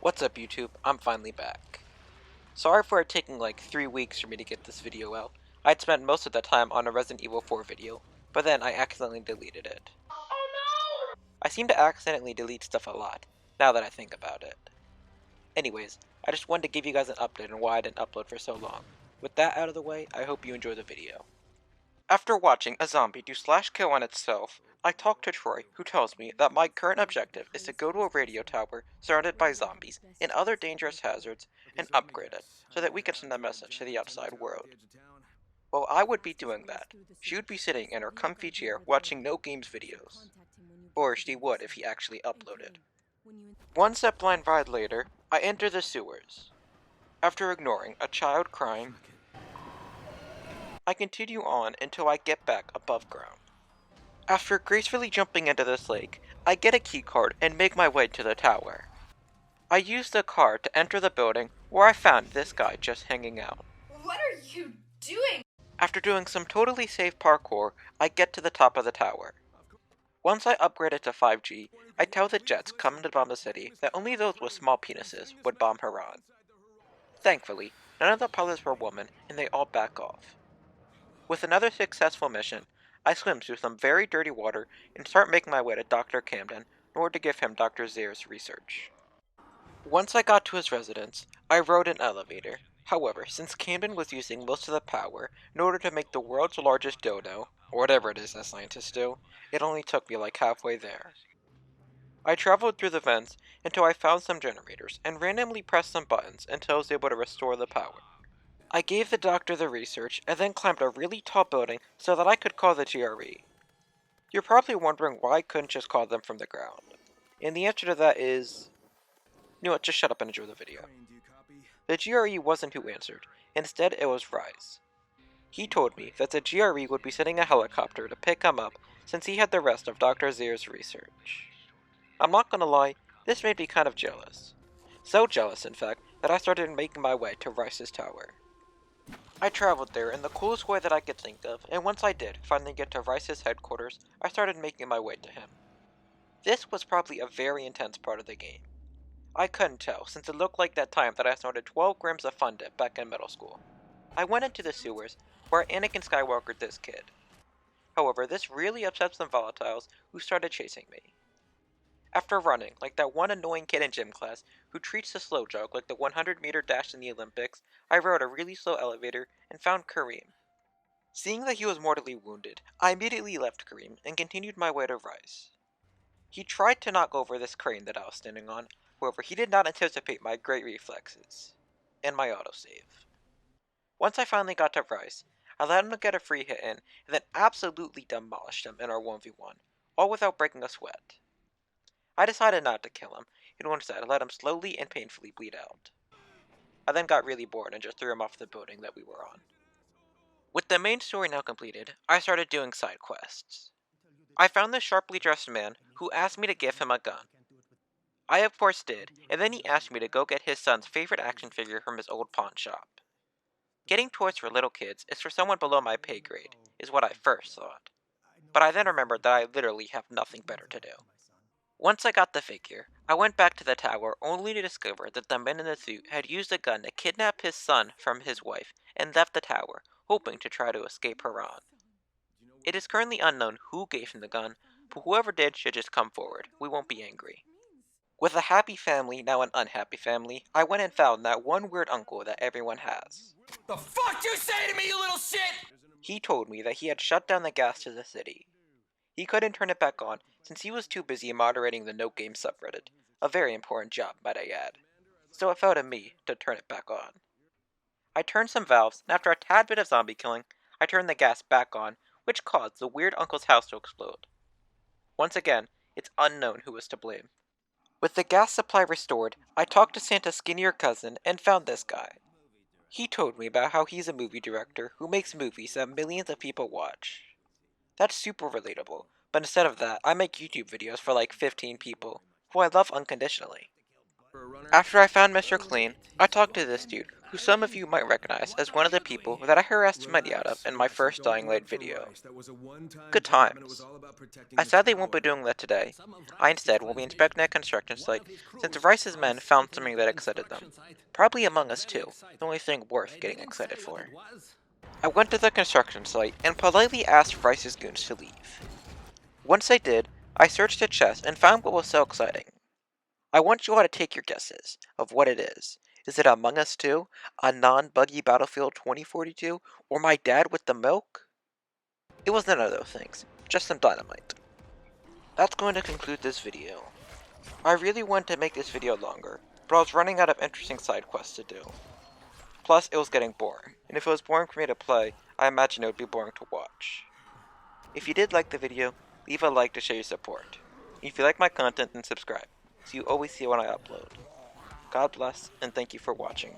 What's up YouTube? I'm finally back. Sorry for it taking like 3 weeks for me to get this video out. I'd spent most of the time on a Resident Evil 4 video, but then I accidentally deleted it. I seem to accidentally delete stuff a lot, now that I think about it. Anyways, I just wanted to give you guys an update on why I didn't upload for so long. With that out of the way, I hope you enjoy the video. After watching a zombie do slash kill on itself, I talked to Troy, who tells me that my current objective is to go to a radio tower surrounded by zombies and other dangerous hazards and upgrade it so that we can send a message to the outside world. While I would be doing that, she would be sitting in her comfy chair watching no games videos. Or she would if he actually uploaded. One zipline ride later, I enter the sewers. After ignoring a child crying, I continue on until I get back above ground. After gracefully jumping into this lake, I get a keycard and make my way to the tower. I use the card to enter the building where I found this guy just hanging out. What are you doing? After doing some totally safe parkour, I get to the top of the tower. Once I upgrade it to 5G, I tell the jets coming to bomb the city that only those with small penises would bomb Harran. Thankfully, none of the pilots were women and they all back off. With another successful mission, I swim through some very dirty water and start making my way to Dr. Camden in order to give him Dr. Zare's research. Once I got to his residence, I rode an elevator. However, since Camden was using most of the power in order to make the world's largest dodo, or whatever it is that scientists do, it only took me like halfway there. I traveled through the vents until I found some generators and randomly pressed some buttons until I was able to restore the power. I gave the doctor the research and then climbed a really tall building so that I could call the GRE. You're probably wondering why I couldn't just call them from the ground. And the answer to that is... You know what, just shut up and enjoy the video. The GRE wasn't who answered. Instead, it was Rise. He told me that the GRE would be sending a helicopter to pick him up since he had the rest of Dr. Zare's research. I'm not gonna lie, this made me kind of jealous. So jealous, in fact, that I started making my way to Rice's tower. I traveled there in the coolest way that I could think of, and once I did finally get to Rice's headquarters, I started making my way to him. This was probably a very intense part of the game. I couldn't tell, since it looked like that time that I snorted 12 grams of Fun Dip back in middle school. I went into the sewers, where Anakin Skywalkered this kid. However, this really upset some volatiles who started chasing me. After running, like that one annoying kid in gym class who treats the slow jog like the 100-meter dash in the Olympics, I rode a really slow elevator and found Kareem. Seeing that he was mortally wounded, I immediately left Kareem and continued my way to Rice. He tried to knock over this crane that I was standing on, however he did not anticipate my great reflexes, and my autosave. Once I finally got to Rice, I let him get a free hit in and then absolutely demolished him in our 1v1, all without breaking a sweat. I decided not to kill him, and instead let him slowly and painfully bleed out. I then got really bored and just threw him off the building that we were on. With the main story now completed, I started doing side quests. I found this sharply dressed man who asked me to give him a gun. I of course did, and then he asked me to go get his son's favorite action figure from his old pawn shop. Getting toys for little kids is for someone below my pay grade, is what I first thought. But I then remembered that I literally have nothing better to do. Once I got the figure, I went back to the tower only to discover that the man in the suit had used a gun to kidnap his son from his wife and left the tower, hoping to try to escape Harran. It is currently unknown who gave him the gun, but whoever did should just come forward. We won't be angry. With a happy family, now an unhappy family, I went and found that one weird uncle that everyone has. The fuck you say to me, you little shit? He told me that he had shut down the gas to the city. He couldn't turn it back on since he was too busy moderating the No Game subreddit, a very important job, might I add. So it fell to me to turn it back on. I turned some valves, and after a tad bit of zombie killing, I turned the gas back on, which caused the weird uncle's house to explode. Once again, it's unknown who was to blame. With the gas supply restored, I talked to Santa's skinnier cousin and found this guy. He told me about how he's a movie director who makes movies that millions of people watch. That's super relatable, but instead of that, I make YouTube videos for like 15 people, who I love unconditionally. After I found Mr. Clean, I talked to this dude, who some of you might recognize as one of the people that I harassed money out of in my first Dying Light video. Good times. I sadly won't be doing that today. I instead will be inspecting a construction site since Rice's men found something that excited them. Probably Among Us too, the only thing worth getting excited for. I went to the construction site and politely asked Rice's goons to leave. Once I did, I searched the chest and found what was so exciting. I want you all to take your guesses of what it is. Is it Among Us 2, a non-buggy Battlefield 2042, or my dad with the milk? It was none of those things, just some dynamite. That's going to conclude this video. I really wanted to make this video longer, but I was running out of interesting side quests to do. Plus, it was getting boring, and if it was boring for me to play, I imagine it would be boring to watch. If you did like the video, leave a like to show your support. If you like my content, then subscribe, so you always see when I upload. God bless, and thank you for watching.